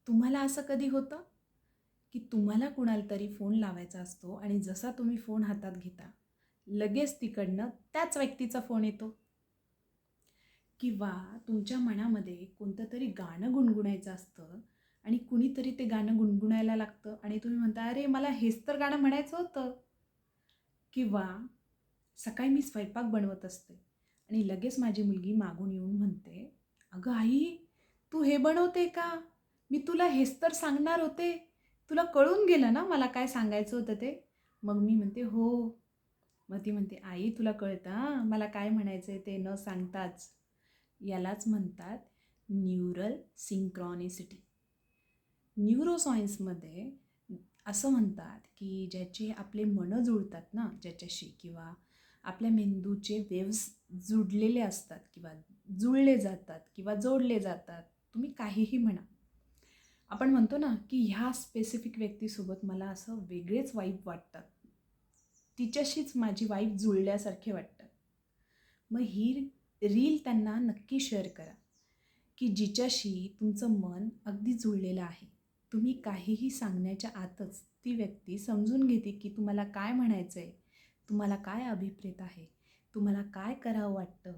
तुम्हाला असं कधी होतं की तुम्हाला कुणाला तरी फोन लावायचा असतो आणि जसा तुम्ही फोन हातात घेता लगेच तिकडनं त्याच व्यक्तीचा फोन येतो? किंवा तुमच्या मनामध्ये कोणतं तरी गाणं गुणगुणायचं असतं आणि कुणीतरी ते गाणं गुणगुणायला लागतं आणि तुम्ही म्हणता, अरे मला हेच तर गाणं म्हणायचं होतं. किंवा सकाळी मी स्वयंपाक बनवत असते आणि लगेच माझी मुलगी मागून येऊन म्हणते, अगं आई, तू हे बनवते का? मी तुला हेच तर सांगणार होते. तुला कळून गेलं ना मला काय सांगायचं होतं ते? मग मी म्हणते, हो. मग ती म्हणते, आई तुला कळतं हां, मला काय म्हणायचं आहे ते न सांगताच. यालाच म्हणतात न्यूरल सिंक्रोनिसिटी. न्यूरोसायन्समध्ये असं म्हणतात की ज्याचे आपले मनं जुळतात ना ज्याच्याशी, किंवा आपल्या मेंदूचे वेव्स जुडलेले असतात किंवा जुळले जातात किंवा जोडले जातात, तुम्ही काहीही म्हणा. आपण म्हणतो ना की ह्या स्पेसिफिक व्यक्तीसोबत मला असं वेगळेच वाईब वाटतात, तिच्याशीच माझी वाईब जुळल्यासारखे वाटतात. मग ही रील त्यांना नक्की शेअर करा की जिच्याशी तुमचं मन अगदी जुळलेलं आहे. तुम्ही काहीही सांगण्याच्या आतच ती व्यक्ती समजून घेते की तुम्हाला काय म्हणायचं आहे, तुम्हाला काय अभिप्रेत आहे, तुम्हाला काय करावं वाटतं,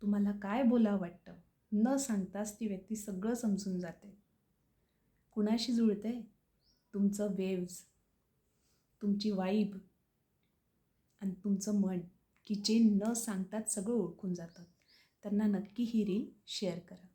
तुम्हाला काय बोलावं वाटतं. न सांगताच ती व्यक्ती सगळं समजून जाते. कुणाशी जुळते? तुमचं वेव्ज, तुमची वाईब आणि तुमचं मन, की जे न सांगताच सगळं ओळखून जातात. त्यांना नक्की ही रील शेअर करा.